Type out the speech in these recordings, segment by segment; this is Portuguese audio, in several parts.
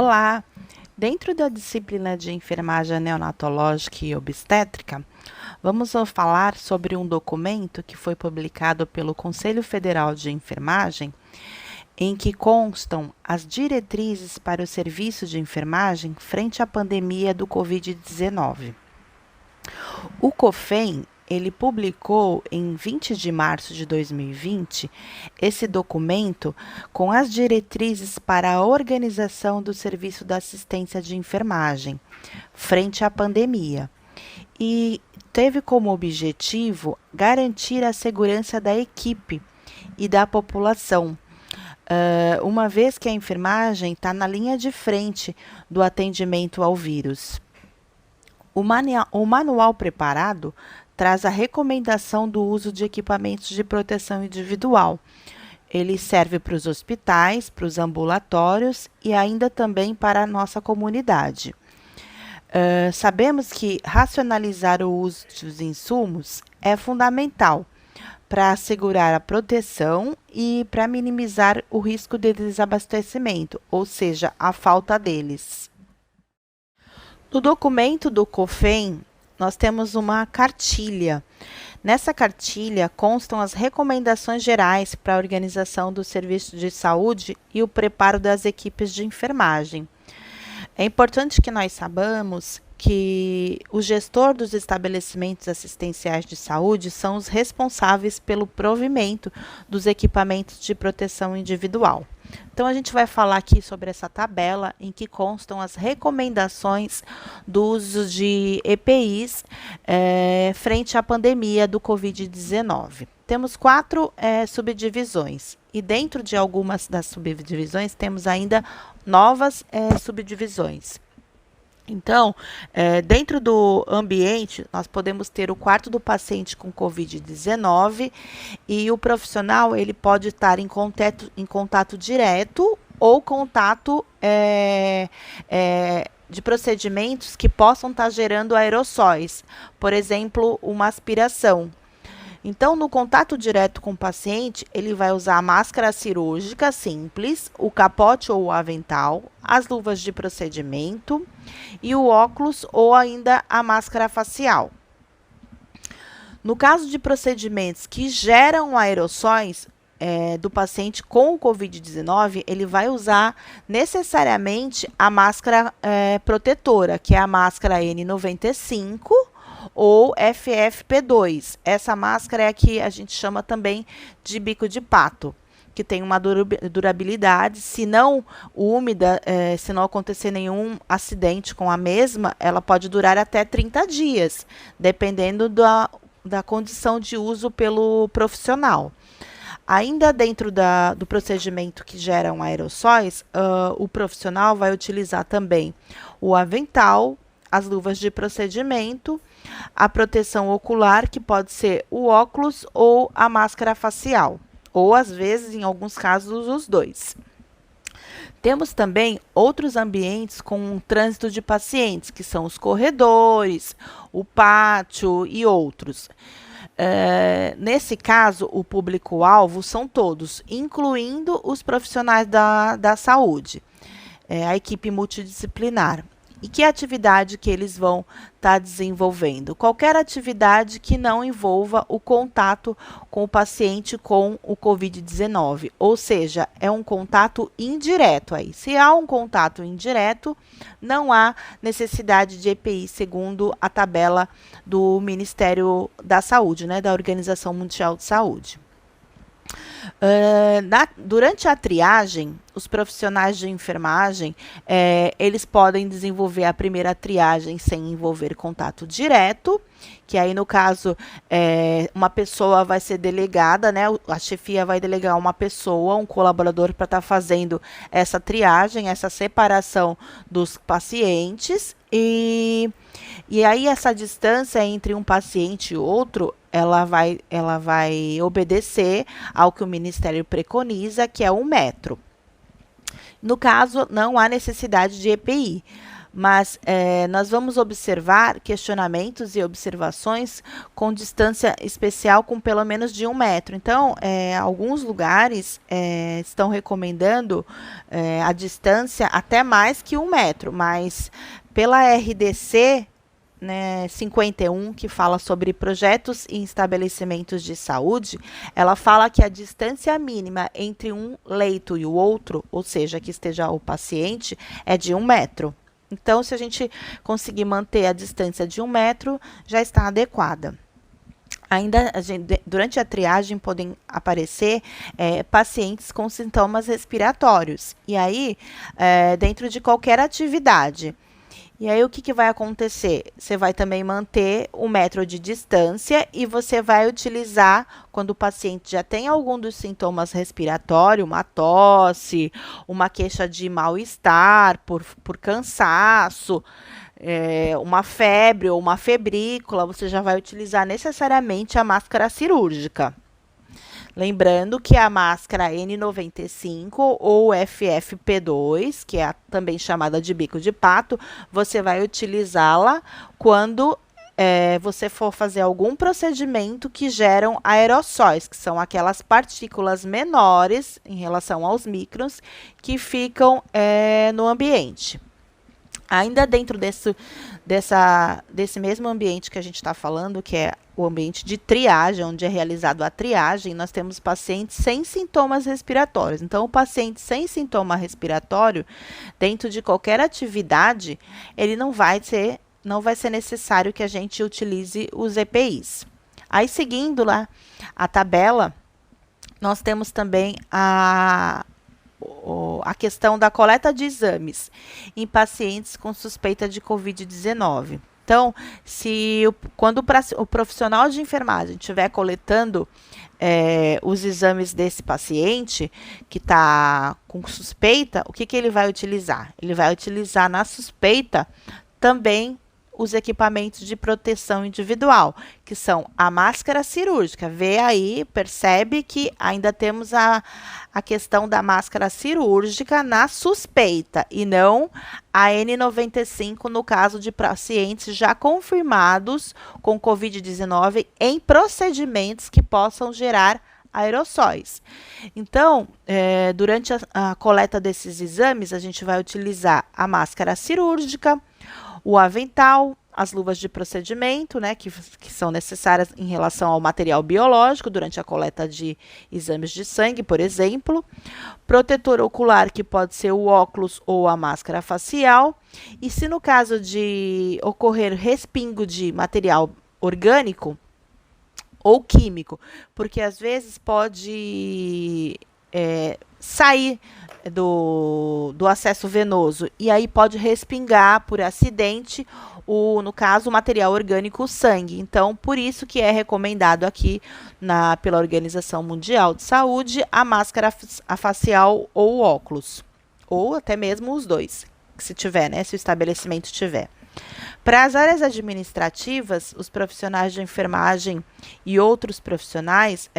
Olá! Dentro da disciplina de enfermagem neonatológica e obstétrica, vamos falar sobre um documento que foi publicado pelo Conselho Federal de Enfermagem, em que constam as diretrizes para o serviço de enfermagem frente à pandemia do Covid-19. O COFEN, ele publicou em 20 de março de 2020 esse documento com as diretrizes para a organização do serviço da assistência de enfermagem frente à pandemia e teve como objetivo garantir a segurança da equipe e da população, uma vez que a enfermagem está na linha de frente do atendimento ao vírus. O manual preparado traz a recomendação do uso de equipamentos de proteção individual. Ele serve para os hospitais, para os ambulatórios e ainda também para a nossa comunidade. Sabemos que racionalizar o uso dos insumos é fundamental para assegurar a proteção e para minimizar o risco de desabastecimento, ou seja, a falta deles. No documento do COFEN, nós temos uma cartilha. Nessa cartilha constam as recomendações gerais para a organização do serviço de saúde e o preparo das equipes de enfermagem. É importante que nós saibamos que o gestor dos estabelecimentos assistenciais de saúde são os responsáveis pelo provimento dos equipamentos de proteção individual. Então, a gente vai falar aqui sobre essa tabela em que constam as recomendações do uso de EPIs frente à pandemia do Covid-19. Temos 4 subdivisões e dentro de algumas das subdivisões temos ainda novas subdivisões. Então, dentro do ambiente, nós podemos ter o quarto do paciente com Covid-19 e o profissional ele pode estar em contato direto ou contato de procedimentos que possam estar gerando aerossóis, por exemplo, uma aspiração. Então, no contato direto com o paciente, ele vai usar a máscara cirúrgica simples, o capote ou o avental, as luvas de procedimento e o óculos ou ainda a máscara facial. No caso de procedimentos que geram aerossóis do paciente com o Covid-19, ele vai usar necessariamente a máscara protetora, que é a máscara N95, ou FFP2. Essa máscara é a que a gente chama também de bico de pato, que tem uma durabilidade, se não úmida, se não acontecer nenhum acidente com a mesma, ela pode durar até 30 dias, dependendo da condição de uso pelo profissional. Ainda dentro do procedimento que geram aerossóis, o profissional vai utilizar também o avental, as luvas de procedimento, a proteção ocular, que pode ser o óculos ou a máscara facial, ou às vezes, em alguns casos, os dois. Temos também outros ambientes com trânsito de pacientes, que são os corredores, o pátio e outros. Nesse caso, o público-alvo são todos, incluindo os profissionais da saúde, a equipe multidisciplinar. E que atividade que eles vão estar desenvolvendo? Qualquer atividade que não envolva o contato com o paciente com o Covid-19, ou seja, é um contato indireto aí. Se há um contato indireto, não há necessidade de EPI, segundo a tabela do Ministério da Saúde, da Organização Mundial de Saúde. Durante a triagem, os profissionais de enfermagem, eles podem desenvolver a primeira triagem sem envolver contato direto, que aí no caso, uma pessoa vai ser delegada, a chefia vai delegar uma pessoa, um colaborador para estar fazendo essa triagem, essa separação dos pacientes, e aí essa distância entre um paciente e outro, ela vai obedecer ao que o Ministério preconiza, que é 1 metro. No caso, não há necessidade de EPI. mas nós vamos observar questionamentos e observações com distância especial com pelo menos de 1 metro. Então, alguns lugares estão recomendando a distância até mais que 1 metro, mas pela RDC, né, 51, que fala sobre projetos e estabelecimentos de saúde, ela fala que a distância mínima entre um leito e o outro, ou seja, que esteja o paciente, é de 1 metro. Então, se a gente conseguir manter a distância de 1 metro, já está adequada. Ainda, durante a triagem, podem aparecer pacientes com sintomas respiratórios. E aí, dentro de qualquer atividade. E aí, o que vai acontecer? Você vai também manter 1 metro de distância e você vai utilizar, quando o paciente já tem algum dos sintomas respiratórios, uma tosse, uma queixa de mal-estar por cansaço, uma febre ou uma febrícula, você já vai utilizar necessariamente a máscara cirúrgica. Lembrando que a máscara N95 ou FFP2, que é também chamada de bico de pato, você vai utilizá-la quando você for fazer algum procedimento que geram aerossóis, que são aquelas partículas menores em relação aos microns que ficam no ambiente. Ainda dentro desse mesmo ambiente que a gente está falando, que é o ambiente de triagem, onde é realizado a triagem, nós temos pacientes sem sintomas respiratórios. Então, o paciente sem sintoma respiratório, dentro de qualquer atividade, ele não vai ser necessário que a gente utilize os EPIs. Aí, seguindo lá a tabela, nós temos também a questão da coleta de exames em pacientes com suspeita de Covid-19. Então, quando o profissional de enfermagem estiver coletando os exames desse paciente que está com suspeita, o que ele vai utilizar? Ele vai utilizar na suspeita também os equipamentos de proteção individual, que são a máscara cirúrgica. Vê aí, percebe que ainda temos a questão da máscara cirúrgica na suspeita e não a N95 no caso de pacientes já confirmados com Covid-19 em procedimentos que possam gerar aerossóis. Então, durante a coleta desses exames, a gente vai utilizar a máscara cirúrgica, o avental, as luvas de procedimento, né, que são necessárias em relação ao material biológico durante a coleta de exames de sangue, por exemplo. Protetor ocular, que pode ser o óculos ou a máscara facial. E se no caso de ocorrer respingo de material orgânico ou químico, porque às vezes pode sair do acesso venoso e aí pode respingar por acidente, no caso, o material orgânico, o sangue. Então, por isso que é recomendado aqui pela Organização Mundial de Saúde a máscara facial ou óculos, ou até mesmo os dois, se tiver, né, se o estabelecimento tiver. Para as áreas administrativas, os profissionais de enfermagem e outros profissionais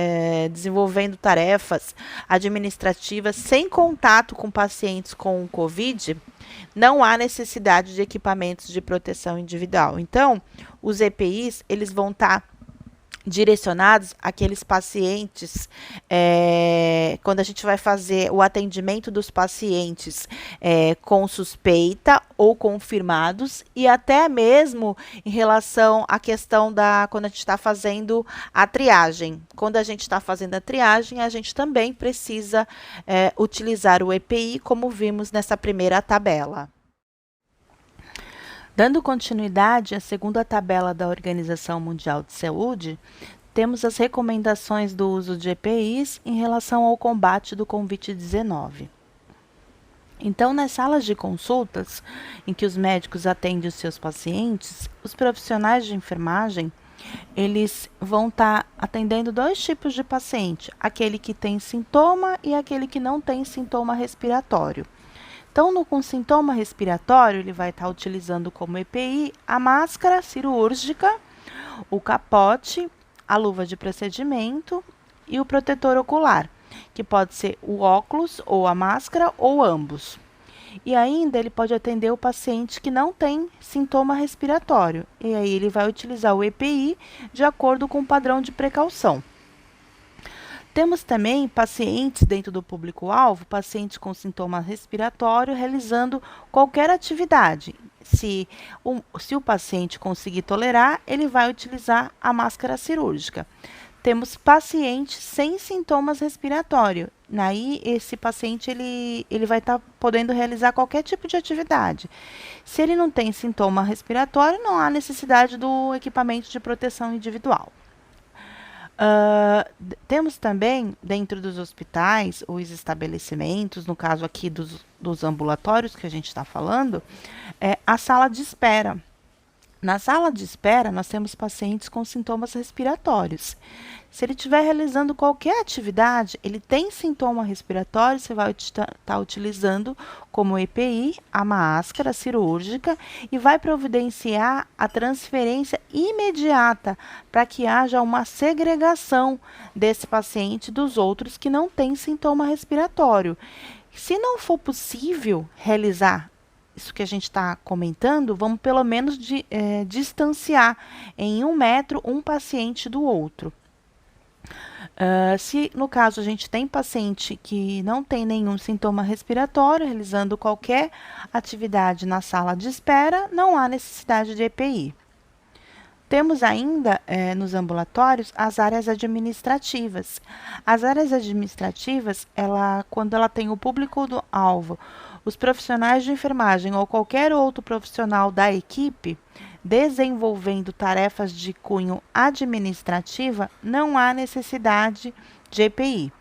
desenvolvendo tarefas administrativas sem contato com pacientes com Covid, não há necessidade de equipamentos de proteção individual. Então, os EPIs, eles vão estar direcionados àqueles pacientes, quando a gente vai fazer o atendimento dos pacientes com suspeita ou confirmados, e até mesmo em relação à questão quando a gente está fazendo a triagem. Quando a gente está fazendo a triagem, a gente também precisa utilizar o EPI, como vimos nessa primeira tabela. Dando continuidade à segunda tabela da Organização Mundial de Saúde, temos as recomendações do uso de EPIs em relação ao combate do Covid-19. Então, nas salas de consultas, em que os médicos atendem os seus pacientes, os profissionais de enfermagem, eles vão estar atendendo dois tipos de paciente, aquele que tem sintoma e aquele que não tem sintoma respiratório. Então, com sintoma respiratório, ele vai estar utilizando como EPI a máscara cirúrgica, o capote, a luva de procedimento e o protetor ocular, que pode ser o óculos ou a máscara ou ambos. E ainda ele pode atender o paciente que não tem sintoma respiratório. E aí ele vai utilizar o EPI de acordo com o padrão de precaução. Temos também pacientes dentro do público-alvo, pacientes com sintoma respiratório, realizando qualquer atividade. Se o paciente conseguir tolerar, ele vai utilizar a máscara cirúrgica. Temos pacientes sem sintomas respiratórios. Aí, esse paciente ele vai estar podendo realizar qualquer tipo de atividade. Se ele não tem sintoma respiratório, não há necessidade do equipamento de proteção individual. Temos também, dentro dos hospitais, os estabelecimentos, no caso aqui dos ambulatórios que a gente está falando, a sala de espera. Na sala de espera, nós temos pacientes com sintomas respiratórios. Se ele estiver realizando qualquer atividade, ele tem sintoma respiratório, você vai estar utilizando como EPI a máscara cirúrgica e vai providenciar a transferência imediata para que haja uma segregação desse paciente dos outros que não têm sintoma respiratório. Se não for possível realizar isso que a gente está comentando, vamos pelo menos distanciar em 1 metro um paciente do outro. Se no caso a gente tem paciente que não tem nenhum sintoma respiratório, realizando qualquer atividade na sala de espera, não há necessidade de EPI. Temos ainda, nos ambulatórios, as áreas administrativas. As áreas administrativas, quando ela tem o público-alvo, os profissionais de enfermagem ou qualquer outro profissional da equipe desenvolvendo tarefas de cunho administrativa, não há necessidade de EPI.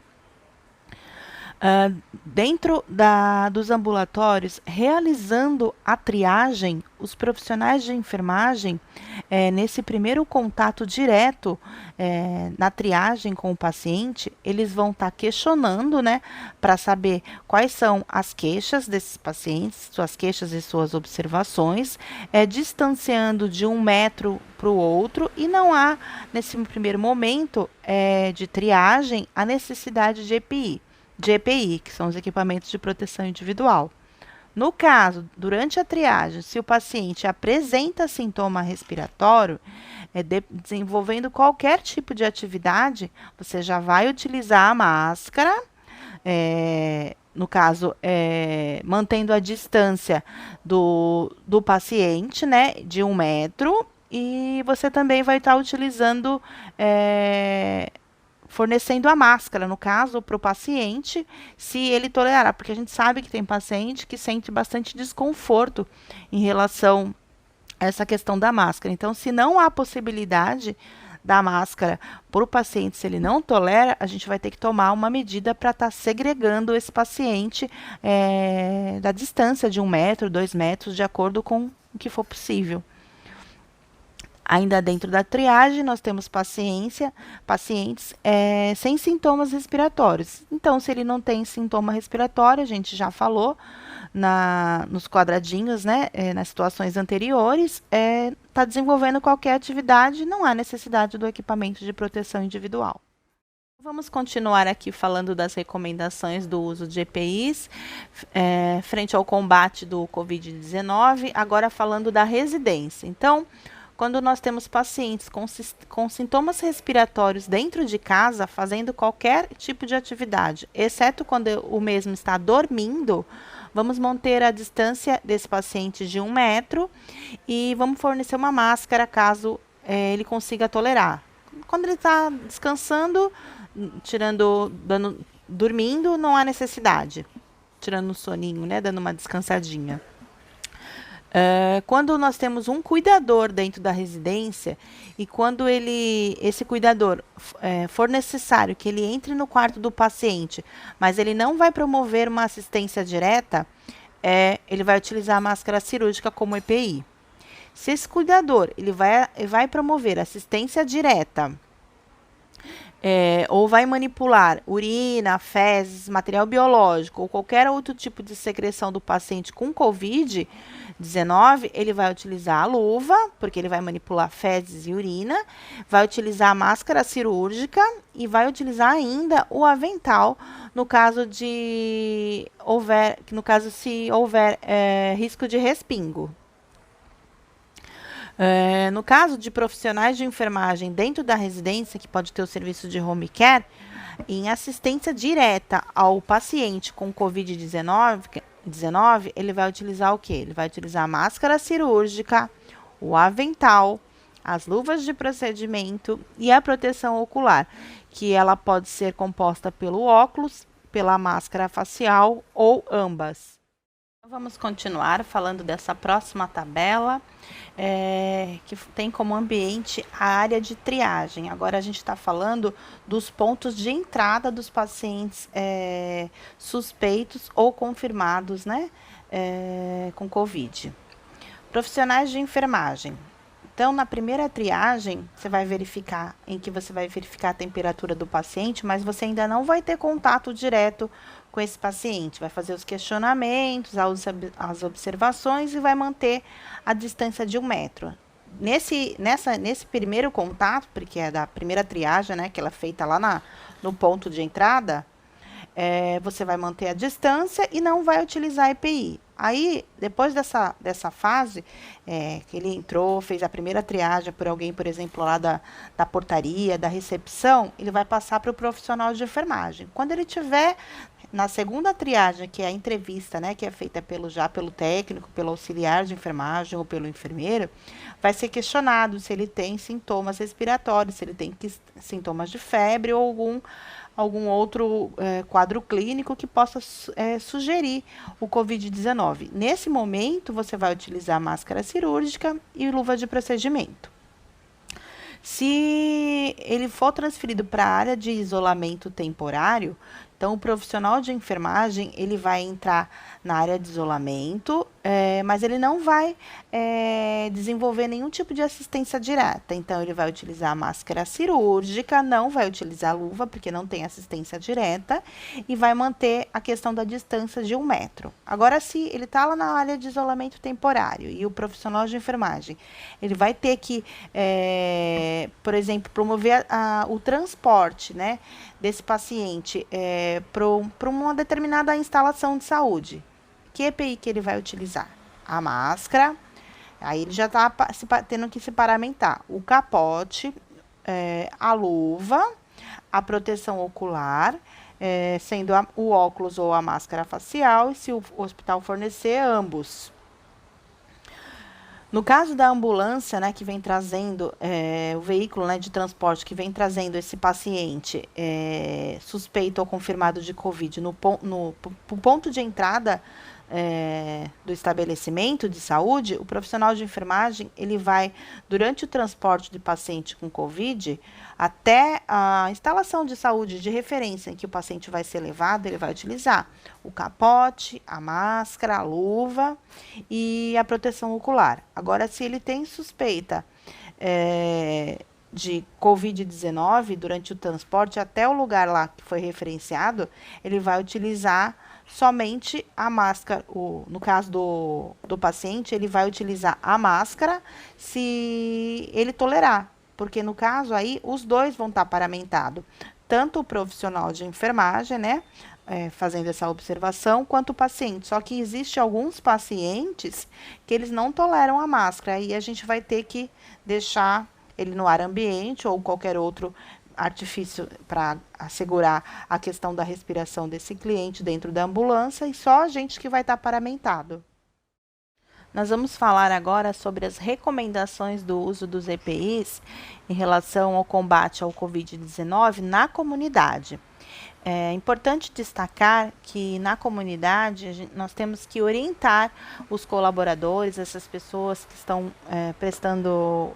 Dentro dos ambulatórios, realizando a triagem, os profissionais de enfermagem, nesse primeiro contato direto na triagem com o paciente, eles vão estar questionando, né, para saber quais são as queixas desses pacientes, suas queixas e suas observações, distanciando de 1 metro para o outro, e não há, nesse primeiro momento de triagem, a necessidade de EPI, que são os equipamentos de proteção individual. No caso, durante a triagem, se o paciente apresenta sintoma respiratório, desenvolvendo qualquer tipo de atividade, você já vai utilizar a máscara, no caso, mantendo a distância do paciente, né, de 1 metro, e você também vai estar utilizando fornecendo a máscara, no caso, para o paciente, se ele tolerar, porque a gente sabe que tem paciente que sente bastante desconforto em relação a essa questão da máscara. Então, se não há possibilidade da máscara para o paciente, se ele não tolera, a gente vai ter que tomar uma medida para estar segregando esse paciente da distância de 1 metro, 2 metros, de acordo com o que for possível. Ainda dentro da triagem, nós temos pacientes sem sintomas respiratórios. Então, se ele não tem sintoma respiratório, a gente já falou nos quadradinhos, né, nas situações anteriores, está desenvolvendo qualquer atividade, não há necessidade do equipamento de proteção individual. Vamos continuar aqui falando das recomendações do uso de EPIs frente ao combate do Covid-19, agora falando da residência. Então, quando nós temos pacientes com sintomas respiratórios dentro de casa, fazendo qualquer tipo de atividade, exceto quando o mesmo está dormindo, vamos manter a distância desse paciente de 1 metro e vamos fornecer uma máscara caso ele consiga tolerar. Quando ele está descansando, dormindo, não há necessidade. Tirando um soninho, né, dando uma descansadinha. Quando nós temos um cuidador dentro da residência e quando esse cuidador for necessário que ele entre no quarto do paciente, mas ele não vai promover uma assistência direta, ele vai utilizar a máscara cirúrgica como EPI. Se esse cuidador ele vai promover assistência direta ou vai manipular urina, fezes, material biológico ou qualquer outro tipo de secreção do paciente com Covid-19, ele vai utilizar a luva, porque ele vai manipular fezes e urina, vai utilizar a máscara cirúrgica e vai utilizar ainda o avental no caso se houver risco de respingo. No caso de profissionais de enfermagem dentro da residência, que pode ter o serviço de home care, em assistência direta ao paciente com Covid-19, ele vai utilizar o quê? Ele vai utilizar a máscara cirúrgica, o avental, as luvas de procedimento e a proteção ocular, que ela pode ser composta pelo óculos, pela máscara facial ou ambas. Vamos continuar falando dessa próxima tabela, que tem como ambiente a área de triagem. Agora a gente está falando dos pontos de entrada dos pacientes suspeitos ou confirmados, né, com Covid. Profissionais de enfermagem. Então, na primeira triagem, você vai verificar a temperatura do paciente, mas você ainda não vai ter contato direto com esse paciente. Vai fazer os questionamentos, as observações e vai manter a distância de 1 metro. Nesse primeiro contato, porque é da primeira triagem, né, que ela é feita lá no ponto de entrada, você vai manter a distância e não vai utilizar EPI. Aí, depois dessa fase, que ele entrou, fez a primeira triagem por alguém, por exemplo, lá da portaria, da recepção, ele vai passar para o profissional de enfermagem. Quando ele tiver na segunda triagem, que é a entrevista, né, que é feita pelo técnico, pelo auxiliar de enfermagem ou pelo enfermeiro, vai ser questionado se ele tem sintomas respiratórios, se ele tem sintomas de febre ou algum outro quadro clínico que possa sugerir o Covid-19. Nesse momento, você vai utilizar máscara cirúrgica e luva de procedimento. Se ele for transferido para a área de isolamento temporário, então o profissional de enfermagem, ele vai entrar na área de isolamento, mas ele não vai desenvolver nenhum tipo de assistência direta. Então, ele vai utilizar a máscara cirúrgica, não vai utilizar a luva, porque não tem assistência direta, e vai manter a questão da distância de 1 metro. Agora, se ele está lá na área de isolamento temporário e o profissional de enfermagem, ele vai ter que, por exemplo, promover o transporte, né, desse paciente para uma determinada instalação de saúde. Que EPI que ele vai utilizar? A máscara, aí ele já está tendo que se paramentar. O capote, a luva, a proteção ocular, sendo o óculos ou a máscara facial, e se o hospital fornecer, ambos. No caso da ambulância, né, que vem trazendo o veículo, né, de transporte que vem trazendo esse paciente suspeito ou confirmado de Covid no ponto de entrada do estabelecimento de saúde, o profissional de enfermagem, ele vai, durante o transporte de paciente com Covid, até a instalação de saúde de referência em que o paciente vai ser levado, ele vai utilizar o capote, a máscara, a luva e a proteção ocular. Agora, se ele tem suspeita de Covid-19 durante o transporte até o lugar lá que foi referenciado, ele vai utilizar somente a máscara. No caso do paciente, ele vai utilizar a máscara se ele tolerar, porque no caso aí os dois vão estar paramentados, tanto o profissional de enfermagem, né, fazendo essa observação, quanto o paciente. Só que existe alguns pacientes que eles não toleram a máscara, e a gente vai ter que deixar ele no ar ambiente ou qualquer outro artifício para assegurar a questão da respiração desse cliente dentro da ambulância, e só a gente que vai estar paramentado. Nós vamos falar agora sobre as recomendações do uso dos EPIs em relação ao combate ao Covid-19 na comunidade. É importante destacar que na comunidade nós temos que orientar os colaboradores, essas pessoas que estão prestando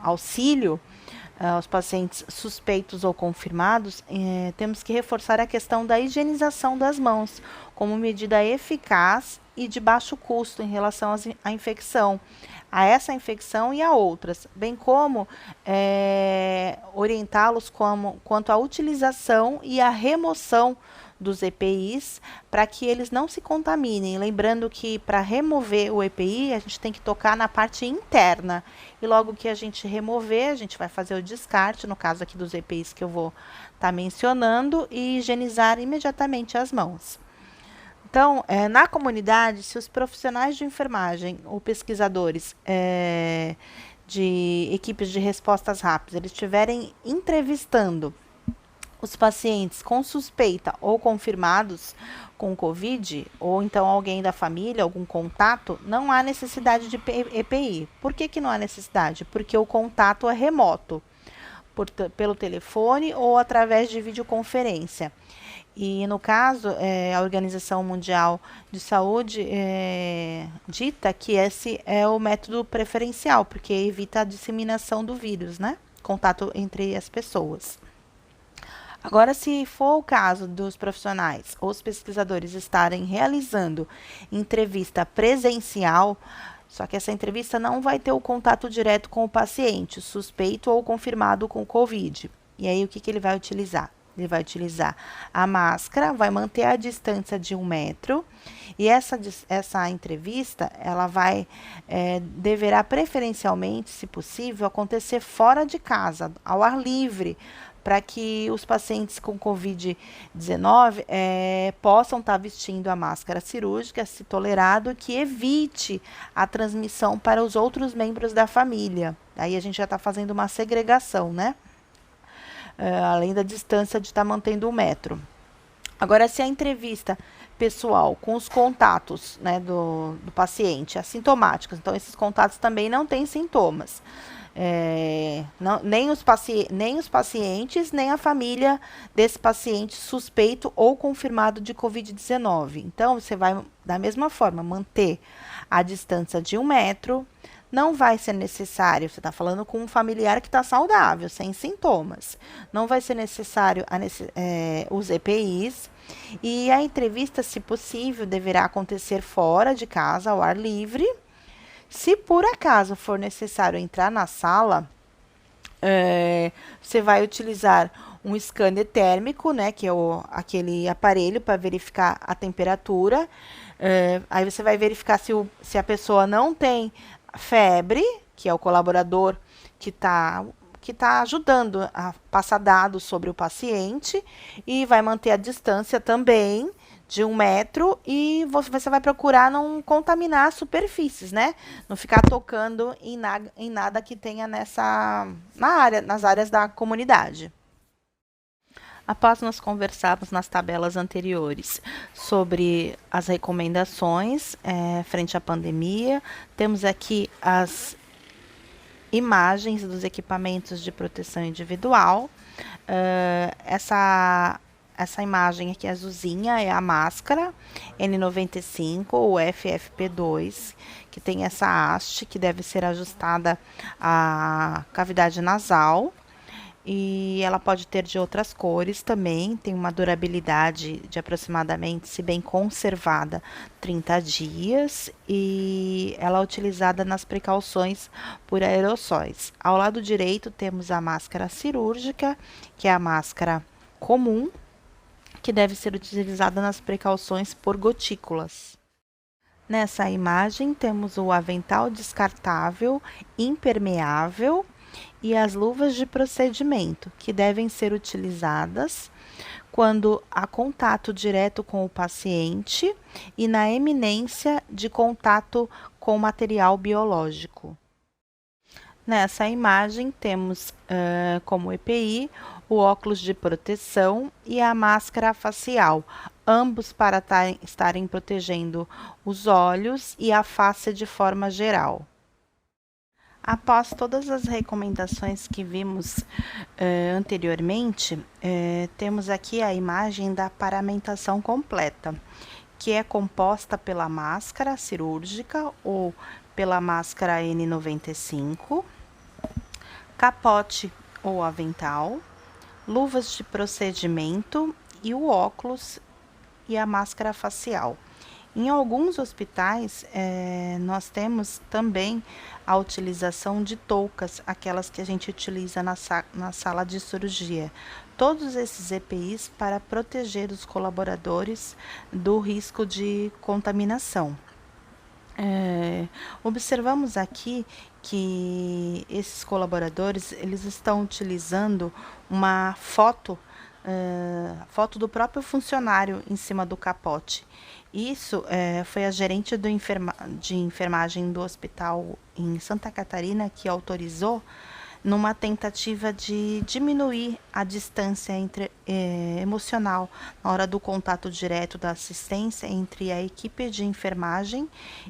auxílio aos pacientes suspeitos ou confirmados. Temos que reforçar a questão da higienização das mãos como medida eficaz e de baixo custo em relação à infecção, a essa infecção e a outras, bem como orientá-los quanto à utilização e à remoção dos EPIs para que eles não se contaminem. Lembrando que para remover o EPI, a gente tem que tocar na parte interna. E logo que a gente remover, a gente vai fazer o descarte, no caso aqui dos EPIs que eu vou estar mencionando, e higienizar imediatamente as mãos. Então, na comunidade, se os profissionais de enfermagem ou pesquisadores de equipes de respostas rápidas, eles estiverem entrevistando os pacientes com suspeita ou confirmados com Covid, ou então alguém da família, algum contato, não há necessidade de EPI. Por que não há necessidade? Porque o contato é remoto, pelo telefone ou através de videoconferência. E no caso, a Organização Mundial de Saúde dita que esse é o método preferencial, porque evita a disseminação do vírus, né? Contato entre as pessoas. Agora, se for o caso dos profissionais ou os pesquisadores estarem realizando entrevista presencial, só que essa entrevista não vai ter o contato direto com o paciente, suspeito ou confirmado com Covid. E aí, o que ele vai utilizar? Ele vai utilizar a máscara, vai manter a distância de 1 metro, e essa entrevista, ela deverá preferencialmente, se possível, acontecer fora de casa, ao ar livre, para que os pacientes com Covid-19 possam estar vestindo a máscara cirúrgica, se tolerado, que evite a transmissão para os outros membros da família. Aí a gente já está fazendo uma segregação, né? Além da distância de estar mantendo 1 metro. Agora, se a entrevista pessoal com os contatos, né, do paciente assintomáticos, então esses contatos também não têm sintomas. Nem os pacientes, nem a família desse paciente suspeito ou confirmado de Covid-19. Então, você vai, da mesma forma, manter a distância de 1 metro. Não vai ser necessário, você está falando com um familiar que está saudável, sem sintomas. Não vai ser necessário os EPIs. E a entrevista, se possível, deverá acontecer fora de casa, ao ar livre. Se por acaso for necessário entrar na sala, você vai utilizar um scanner térmico, né, que é aquele aparelho para verificar a temperatura. Aí você vai verificar se a pessoa não tem febre, que é o colaborador que está ajudando a passar dados sobre o paciente, e vai manter a distância também de 1 metro, e você vai procurar não contaminar as superfícies, né? Não ficar tocando em nada que tenha nas áreas da comunidade. Após nós conversarmos nas tabelas anteriores sobre as recomendações frente à pandemia, temos aqui as imagens dos equipamentos de proteção individual. Essa imagem aqui azulzinha é a máscara N95 ou FFP2, que tem essa haste que deve ser ajustada à cavidade nasal. E ela pode ter de outras cores também, tem uma durabilidade de aproximadamente, se bem conservada, 30 dias, e ela é utilizada nas precauções por aerossóis. Ao lado direito temos a máscara cirúrgica, que é a máscara comum, que deve ser utilizada nas precauções por gotículas. Nessa imagem temos o avental descartável impermeável e as luvas de procedimento, que devem ser utilizadas quando há contato direto com o paciente e na iminência de contato com material biológico. Nessa imagem temos como EPI o óculos de proteção e a máscara facial, ambos para estarem protegendo os olhos e a face de forma geral. Após todas as recomendações que vimos anteriormente, temos aqui a imagem da paramentação completa, que é composta pela máscara cirúrgica ou pela máscara N95, capote ou avental, luvas de procedimento e o óculos e a máscara facial. Em alguns hospitais, nós temos também a utilização de toucas, aquelas que a gente utiliza na sala de cirurgia. Todos esses EPIs para proteger os colaboradores do risco de contaminação. Observamos aqui que esses colaboradores eles estão utilizando uma foto do próprio funcionário em cima do capote. Isso foi a gerente de enfermagem do hospital em Santa Catarina que autorizou numa tentativa de diminuir a distância emocional na hora do contato direto da assistência entre a equipe de enfermagem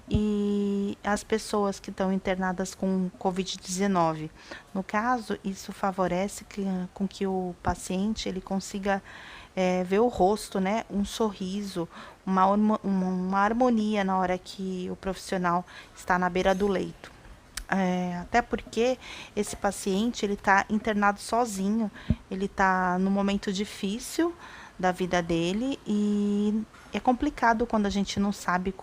e as pessoas que estão internadas com Covid-19. No caso, isso favorece com que o paciente ele consiga ver o rosto, né, um sorriso, uma harmonia na hora que o profissional está na beira do leito. Até porque esse paciente ele está internado sozinho, ele está num momento difícil da vida dele e é complicado quando a gente não sabe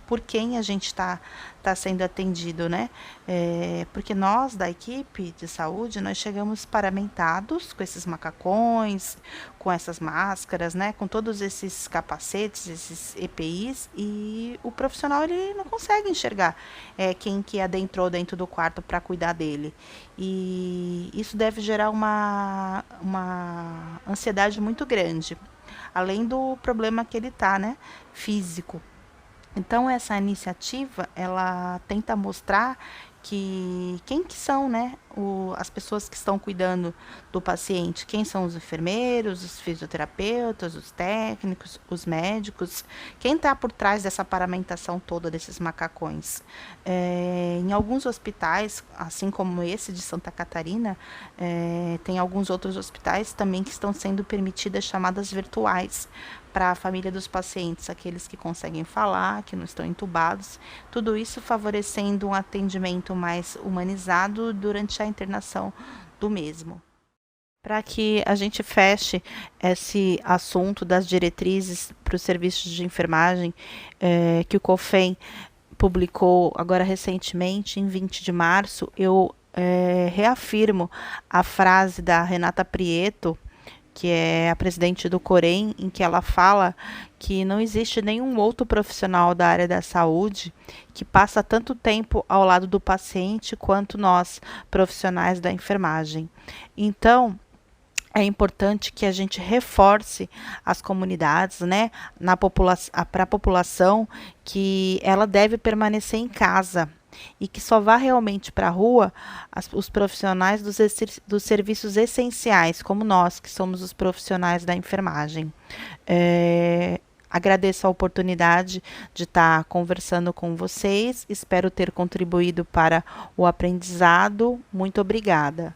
por quem a gente tá sendo atendido, né? Porque nós da equipe de saúde nós chegamos paramentados com esses macacões, com essas máscaras, né? Com todos esses capacetes, esses EPIs e o profissional ele não consegue enxergar quem que adentrou dentro do quarto para cuidar dele. E isso deve gerar uma ansiedade muito grande, além do problema que ele tá, né, físico. Então essa iniciativa, ela tenta mostrar que quem que são, né, as pessoas que estão cuidando do paciente, quem são os enfermeiros, os fisioterapeutas, os técnicos, os médicos, quem está por trás dessa paramentação toda desses macacões. Em alguns hospitais, assim como esse de Santa Catarina, tem alguns outros hospitais também que estão sendo permitidas chamadas virtuais para a família dos pacientes, aqueles que conseguem falar, que não estão entubados, tudo isso favorecendo um atendimento mais humanizado durante a internação do mesmo. Para que a gente feche esse assunto das diretrizes para os serviços de enfermagem, que o COFEM publicou agora recentemente, em 20 de março, eu reafirmo a frase da Renata Prieto, que é a presidente do Corém, em que ela fala que não existe nenhum outro profissional da área da saúde que passa tanto tempo ao lado do paciente quanto nós, profissionais da enfermagem. Então, é importante que a gente reforce as comunidades, né, para a população, que ela deve permanecer em casa e que só vá realmente para a rua os profissionais dos serviços essenciais, como nós, que somos os profissionais da enfermagem. Agradeço a oportunidade de estar conversando com vocês, espero ter contribuído para o aprendizado. Muito obrigada.